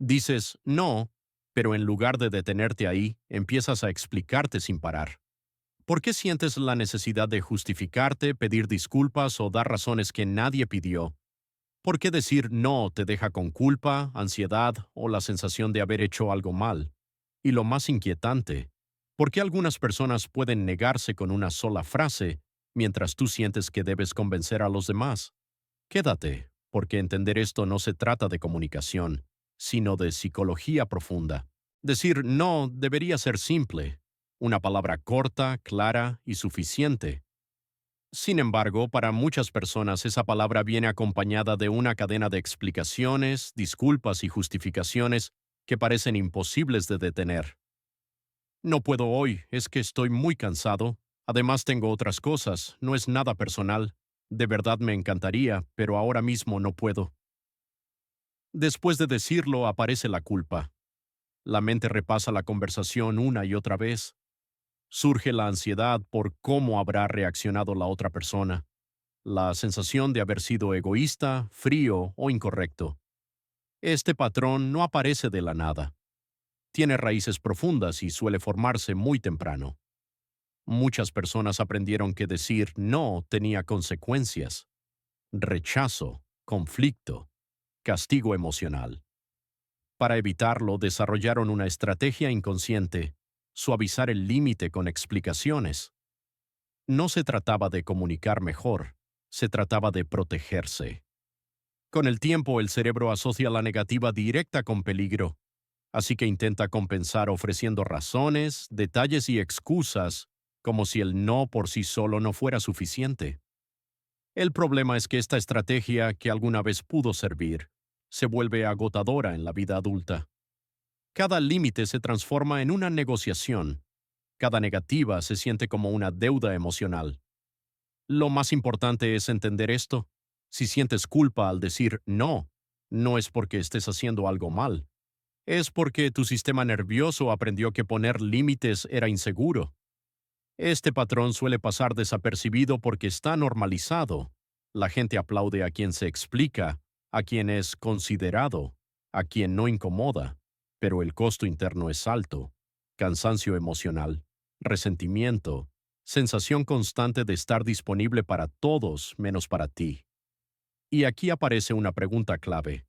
Dices no, pero en lugar de detenerte ahí, empiezas a explicarte sin parar. ¿Por qué sientes la necesidad de justificarte, pedir disculpas o dar razones que nadie pidió? ¿Por qué decir no te deja con culpa, ansiedad o la sensación de haber hecho algo mal? Y lo más inquietante, ¿por qué algunas personas pueden negarse con una sola frase, mientras tú sientes que debes convencer a los demás? Quédate, porque entender esto no se trata de comunicación, sino de psicología profunda. Decir no debería ser simple, una palabra corta, clara y suficiente. Sin embargo, para muchas personas esa palabra viene acompañada de una cadena de explicaciones, disculpas y justificaciones que parecen imposibles de detener. No puedo hoy, es que estoy muy cansado. Además tengo otras cosas, no es nada personal. De verdad me encantaría, pero ahora mismo no puedo. Después de decirlo aparece la culpa. La mente repasa la conversación una y otra vez. Surge la ansiedad por cómo habrá reaccionado la otra persona, la sensación de haber sido egoísta, frío o incorrecto. Este patrón no aparece de la nada. Tiene raíces profundas y suele formarse muy temprano. Muchas personas aprendieron que decir no tenía consecuencias: rechazo, conflicto, castigo emocional. Para evitarlo, desarrollaron una estrategia inconsciente: suavizar el límite con explicaciones. No se trataba de comunicar mejor, se trataba de protegerse. Con el tiempo, el cerebro asocia la negativa directa con peligro, así que intenta compensar ofreciendo razones, detalles y excusas, como si el no por sí solo no fuera suficiente. El problema es que esta estrategia, que alguna vez pudo servir, se vuelve agotadora en la vida adulta. Cada límite se transforma en una negociación. Cada negativa se siente como una deuda emocional. Lo más importante es entender esto. Si sientes culpa al decir no, no es porque estés haciendo algo mal. Es porque tu sistema nervioso aprendió que poner límites era inseguro. Este patrón suele pasar desapercibido porque está normalizado. La gente aplaude a quien se explica, a quien es considerado, a quien no incomoda, pero el costo interno es alto: cansancio emocional, resentimiento, sensación constante de estar disponible para todos menos para ti. Y aquí aparece una pregunta clave: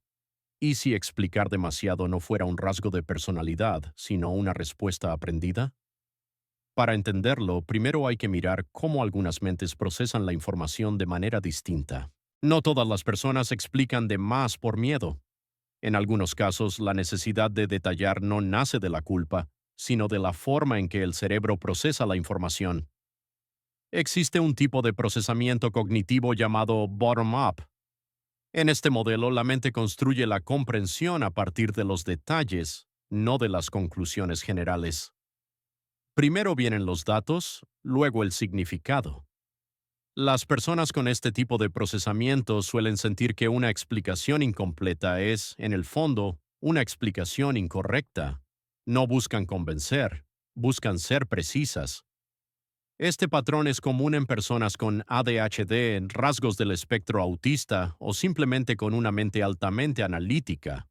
¿y si explicar demasiado no fuera un rasgo de personalidad, sino una respuesta aprendida? Para entenderlo, primero hay que mirar cómo algunas mentes procesan la información de manera distinta. No todas las personas explican de más por miedo. En algunos casos, la necesidad de detallar no nace de la culpa, sino de la forma en que el cerebro procesa la información. Existe un tipo de procesamiento cognitivo llamado bottom-up. En este modelo, la mente construye la comprensión a partir de los detalles, no de las conclusiones generales. Primero vienen los datos, luego el significado. Las personas con este tipo de procesamiento suelen sentir que una explicación incompleta es, en el fondo, una explicación incorrecta. No buscan convencer, buscan ser precisas. Este patrón es común en personas con ADHD, rasgos del espectro autista o simplemente con una mente altamente analítica.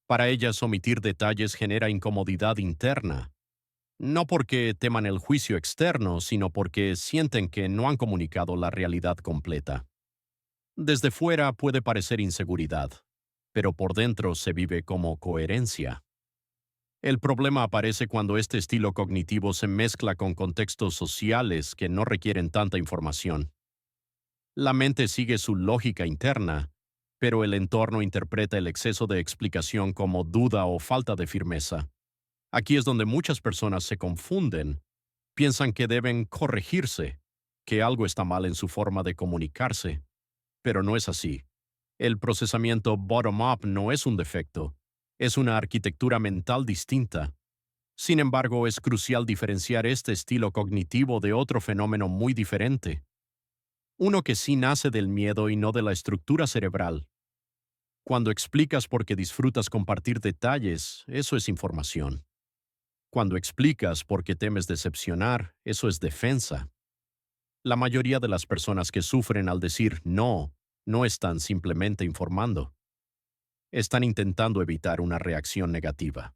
Para ellas, omitir detalles genera incomodidad interna. No porque teman el juicio externo, sino porque sienten que no han comunicado la realidad completa. Desde fuera puede parecer inseguridad, pero por dentro se vive como coherencia. El problema aparece cuando este estilo cognitivo se mezcla con contextos sociales que no requieren tanta información. La mente sigue su lógica interna, pero el entorno interpreta el exceso de explicación como duda o falta de firmeza. Aquí es donde muchas personas se confunden. Piensan que deben corregirse, que algo está mal en su forma de comunicarse, pero no es así. El procesamiento bottom-up no es un defecto, es una arquitectura mental distinta. Sin embargo, es crucial diferenciar este estilo cognitivo de otro fenómeno muy diferente, uno que sí nace del miedo y no de la estructura cerebral. Cuando explicas porque disfrutas compartir detalles, eso es información. Cuando explicas porque temes decepcionar, eso es defensa. La mayoría de las personas que sufren al decir no, no están simplemente informando. Están intentando evitar una reacción negativa.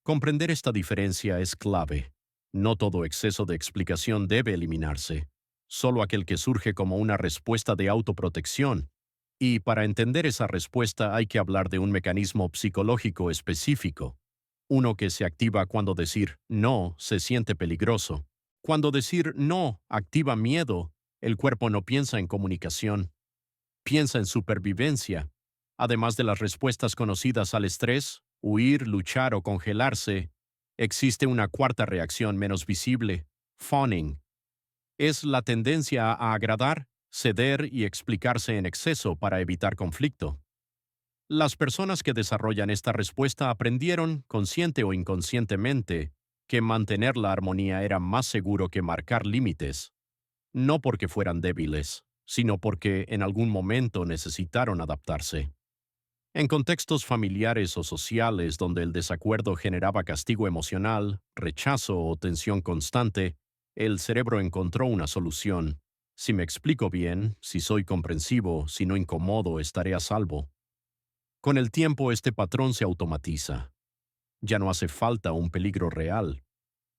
Comprender esta diferencia es clave. No todo exceso de explicación debe eliminarse, solo aquel que surge como una respuesta de autoprotección. Y para entender esa respuesta hay que hablar de un mecanismo psicológico específico, uno que se activa cuando decir no se siente peligroso. Cuando decir no activa miedo, el cuerpo no piensa en comunicación, piensa en supervivencia. Además de las respuestas conocidas al estrés, huir, luchar o congelarse, existe una cuarta reacción menos visible, fawning. Es la tendencia a agradar, ceder y explicarse en exceso para evitar conflicto. Las personas que desarrollan esta respuesta aprendieron, consciente o inconscientemente, que mantener la armonía era más seguro que marcar límites, no porque fueran débiles, sino porque en algún momento necesitaron adaptarse. En contextos familiares o sociales donde el desacuerdo generaba castigo emocional, rechazo o tensión constante, el cerebro encontró una solución. Si me explico bien, si soy comprensivo, si no incomodo, estaré a salvo. Con el tiempo este patrón se automatiza. Ya no hace falta un peligro real.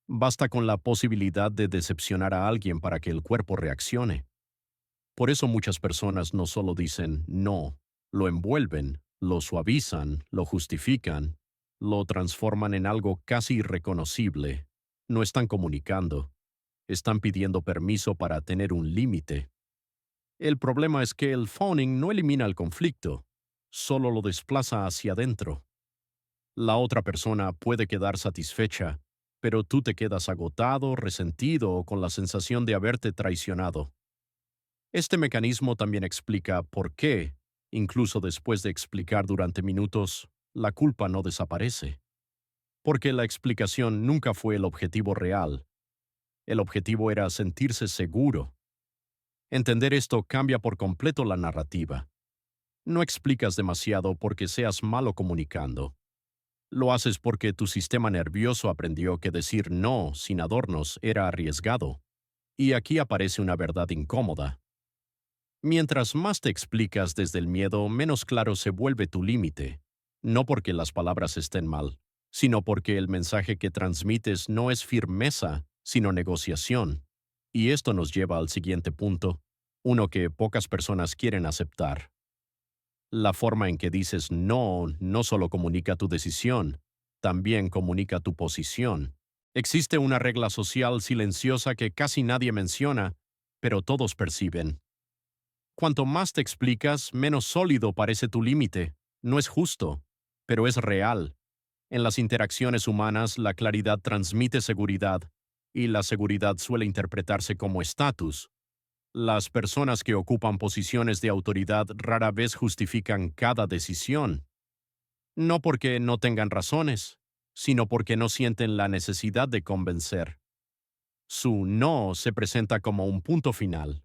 Basta con la posibilidad de decepcionar a alguien para que el cuerpo reaccione. Por eso muchas personas no solo dicen no, lo envuelven, lo suavizan, lo justifican, lo transforman en algo casi irreconocible. No están comunicando, están pidiendo permiso para tener un límite. El problema es que el phoning no elimina el conflicto, solo lo desplaza hacia adentro. La otra persona puede quedar satisfecha, pero tú te quedas agotado, resentido o con la sensación de haberte traicionado. Este mecanismo también explica por qué, incluso después de explicar durante minutos, la culpa no desaparece. Porque la explicación nunca fue el objetivo real. El objetivo era sentirse seguro. Entender esto cambia por completo la narrativa. No explicas demasiado porque seas malo comunicando. Lo haces porque tu sistema nervioso aprendió que decir no sin adornos era arriesgado. Y aquí aparece una verdad incómoda. Mientras más te explicas desde el miedo, menos claro se vuelve tu límite. No porque las palabras estén mal, sino porque el mensaje que transmites no es firmeza, sino negociación. Y esto nos lleva al siguiente punto, uno que pocas personas quieren aceptar. La forma en que dices no no solo comunica tu decisión, también comunica tu posición. Existe una regla social silenciosa que casi nadie menciona, pero todos perciben. Cuanto más te explicas, menos sólido parece tu límite. No es justo, pero es real. En las interacciones humanas, la claridad transmite seguridad, y la seguridad suele interpretarse como estatus. Las personas que ocupan posiciones de autoridad rara vez justifican cada decisión, no porque no tengan razones, sino porque no sienten la necesidad de convencer. Su no se presenta como un punto final.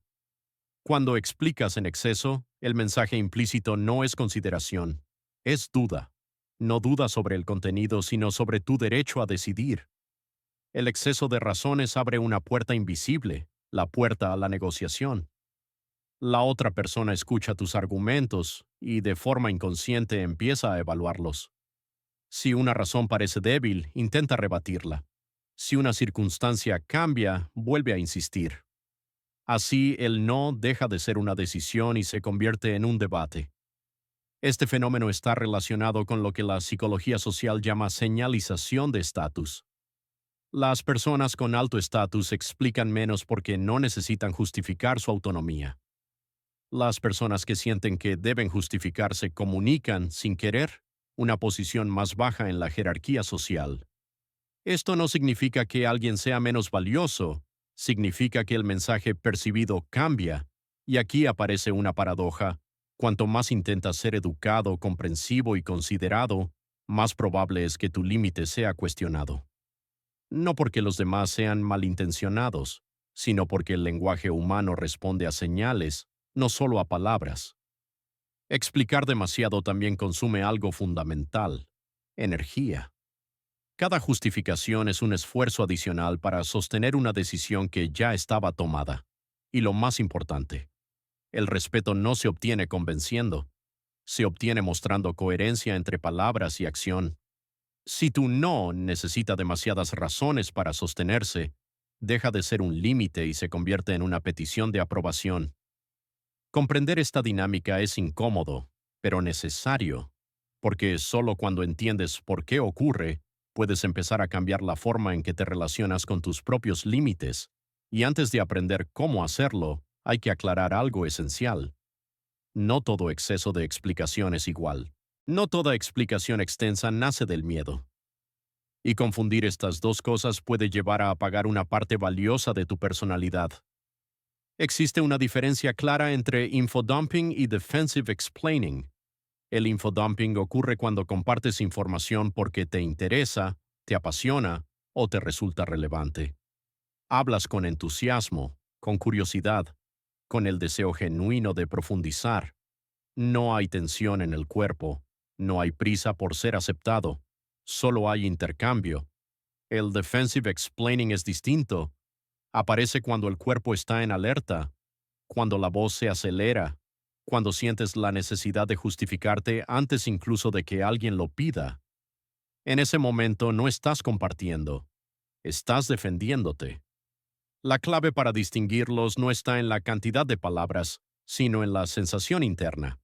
Cuando explicas en exceso, el mensaje implícito no es consideración, es duda. No duda sobre el contenido, sino sobre tu derecho a decidir. El exceso de razones abre una puerta invisible, la puerta a la negociación. La otra persona escucha tus argumentos y de forma inconsciente empieza a evaluarlos. Si una razón parece débil, intenta rebatirla. Si una circunstancia cambia, vuelve a insistir. Así, el no deja de ser una decisión y se convierte en un debate. Este fenómeno está relacionado con lo que la psicología social llama señalización de estatus. Las personas con alto estatus explican menos porque no necesitan justificar su autonomía. Las personas que sienten que deben justificarse comunican, sin querer, una posición más baja en la jerarquía social. Esto no significa que alguien sea menos valioso, significa que el mensaje percibido cambia, y aquí aparece una paradoja. Cuanto más intentas ser educado, comprensivo y considerado, más probable es que tu límite sea cuestionado. No porque los demás sean malintencionados, sino porque el lenguaje humano responde a señales, no solo a palabras. Explicar demasiado también consume algo fundamental: energía. Cada justificación es un esfuerzo adicional para sostener una decisión que ya estaba tomada. Y lo más importante, el respeto no se obtiene convenciendo, se obtiene mostrando coherencia entre palabras y acción. Si tu no necesita demasiadas razones para sostenerse, deja de ser un límite y se convierte en una petición de aprobación. Comprender esta dinámica es incómodo, pero necesario, porque solo cuando entiendes por qué ocurre, puedes empezar a cambiar la forma en que te relacionas con tus propios límites. Y antes de aprender cómo hacerlo, hay que aclarar algo esencial. No todo exceso de explicación es igual. No toda explicación extensa nace del miedo. Y confundir estas dos cosas puede llevar a apagar una parte valiosa de tu personalidad. Existe una diferencia clara entre infodumping y defensive explaining. El infodumping ocurre cuando compartes información porque te interesa, te apasiona o te resulta relevante. Hablas con entusiasmo, con curiosidad, con el deseo genuino de profundizar. No hay tensión en el cuerpo, no hay prisa por ser aceptado, solo hay intercambio. El defensive explaining es distinto. Aparece cuando el cuerpo está en alerta, cuando la voz se acelera, cuando sientes la necesidad de justificarte antes incluso de que alguien lo pida. En ese momento no estás compartiendo, estás defendiéndote. La clave para distinguirlos no está en la cantidad de palabras, sino en la sensación interna.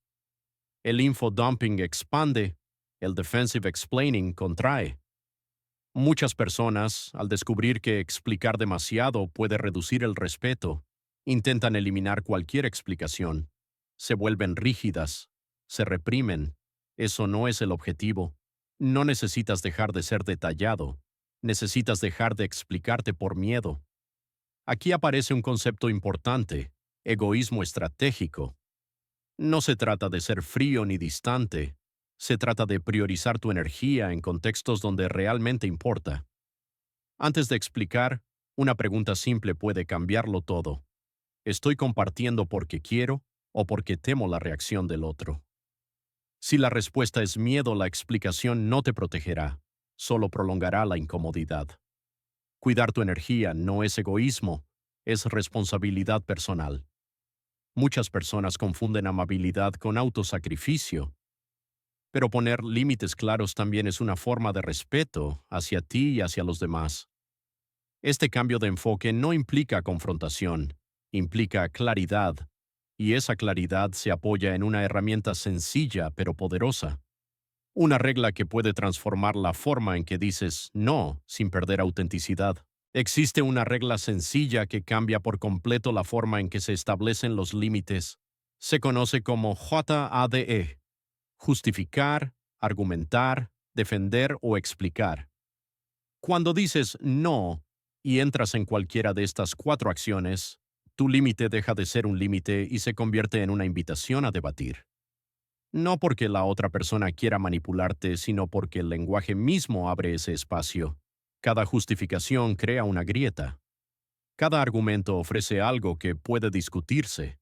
El infodumping expande, el defensive explaining contrae. Muchas personas, al descubrir que explicar demasiado puede reducir el respeto, intentan eliminar cualquier explicación. Se vuelven rígidas, se reprimen. Eso no es el objetivo. No necesitas dejar de ser detallado. Necesitas dejar de explicarte por miedo. Aquí aparece un concepto importante: egoísmo estratégico. No se trata de ser frío ni distante. Se trata de priorizar tu energía en contextos donde realmente importa. Antes de explicar, una pregunta simple puede cambiarlo todo. ¿Estoy compartiendo porque quiero o porque temo la reacción del otro? Si la respuesta es miedo, la explicación no te protegerá, solo prolongará la incomodidad. Cuidar tu energía no es egoísmo, es responsabilidad personal. Muchas personas confunden amabilidad con autosacrificio, pero poner límites claros también es una forma de respeto hacia ti y hacia los demás. Este cambio de enfoque no implica confrontación, implica claridad, y esa claridad se apoya en una herramienta sencilla pero poderosa. Una regla que puede transformar la forma en que dices no sin perder autenticidad. Existe una regla sencilla que cambia por completo la forma en que se establecen los límites. Se conoce como JADE: justificar, argumentar, defender o explicar. Cuando dices no y entras en cualquiera de estas cuatro acciones, tu límite deja de ser un límite y se convierte en una invitación a debatir. No porque la otra persona quiera manipularte, sino porque el lenguaje mismo abre ese espacio. Cada justificación crea una grieta. Cada argumento ofrece algo que puede discutirse.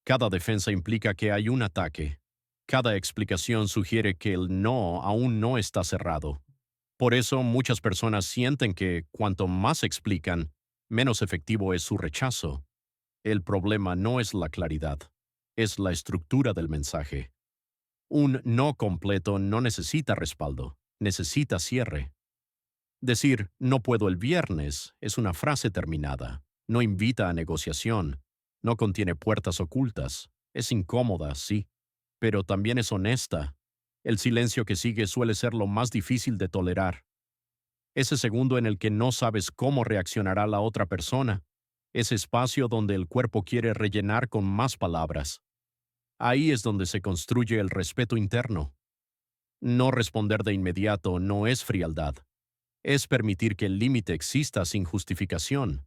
Cada defensa implica que hay un ataque. Cada explicación sugiere que el no aún no está cerrado. Por eso muchas personas sienten que cuanto más explican, menos efectivo es su rechazo. El problema no es la claridad, es la estructura del mensaje. Un no completo no necesita respaldo, necesita cierre. Decir "no puedo el viernes" es una frase terminada, no invita a negociación, no contiene puertas ocultas, es incómoda, sí, pero también es honesta. El silencio que sigue suele ser lo más difícil de tolerar. Ese segundo en el que no sabes cómo reaccionará la otra persona, ese espacio donde el cuerpo quiere rellenar con más palabras. Ahí es donde se construye el respeto interno. No responder de inmediato no es frialdad. Es permitir que el límite exista sin justificación.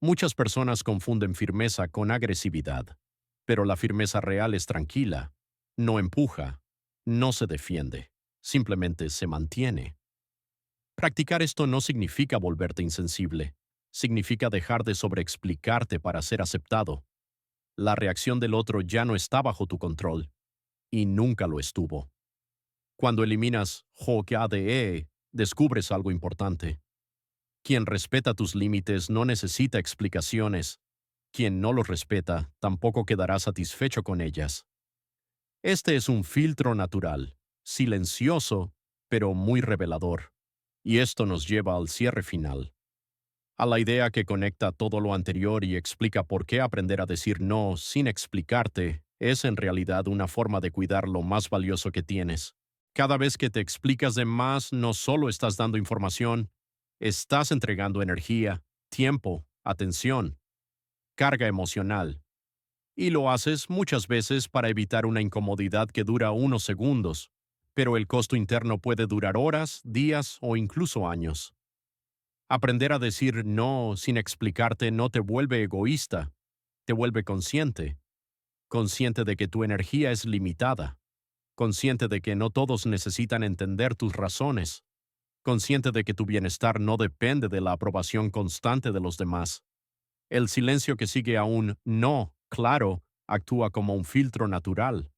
Muchas personas confunden firmeza con agresividad, pero la firmeza real es tranquila, no empuja, no se defiende, simplemente se mantiene. Practicar esto no significa volverte insensible, significa dejar de sobreexplicarte para ser aceptado. La reacción del otro ya no está bajo tu control, y nunca lo estuvo. Cuando eliminas JADE, descubres algo importante. Quien respeta tus límites no necesita explicaciones. Quien no los respeta tampoco quedará satisfecho con ellas. Este es un filtro natural, silencioso, pero muy revelador. Y esto nos lleva al cierre final, a la idea que conecta todo lo anterior y explica por qué aprender a decir no sin explicarte es en realidad una forma de cuidar lo más valioso que tienes. Cada vez que te explicas de más, no solo estás dando información, estás entregando energía, tiempo, atención, carga emocional. Y lo haces muchas veces para evitar una incomodidad que dura unos segundos, pero el costo interno puede durar horas, días o incluso años. Aprender a decir no sin explicarte no te vuelve egoísta, te vuelve consciente, consciente de que tu energía es limitada, consciente de que no todos necesitan entender tus razones, consciente de que tu bienestar no depende de la aprobación constante de los demás. El silencio que sigue a un no, claro, actúa como un filtro natural.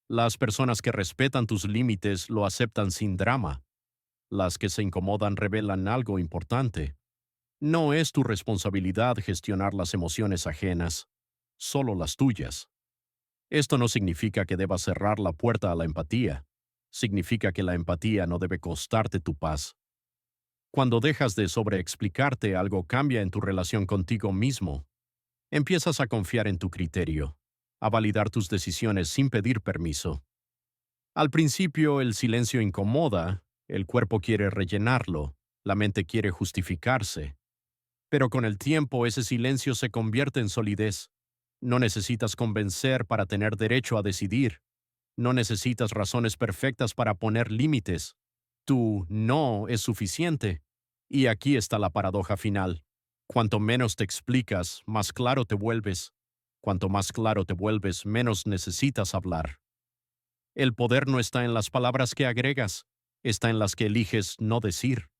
Las personas que respetan tus límites lo aceptan sin drama. Las que se incomodan revelan algo importante. No es tu responsabilidad gestionar las emociones ajenas, solo las tuyas. Esto no significa que debas cerrar la puerta a la empatía. Significa que la empatía no debe costarte tu paz. Cuando dejas de sobreexplicarte, algo cambia en tu relación contigo mismo. Empiezas a confiar en tu criterio, a validar tus decisiones sin pedir permiso. Al principio el silencio incomoda, el cuerpo quiere rellenarlo, la mente quiere justificarse. Pero con el tiempo ese silencio se convierte en solidez. No necesitas convencer para tener derecho a decidir. No necesitas razones perfectas para poner límites. Tu no es suficiente. Y aquí está la paradoja final. Cuanto menos te explicas, más claro te vuelves. Cuanto más claro te vuelves, menos necesitas hablar. El poder no está en las palabras que agregas, está en las que eliges no decir.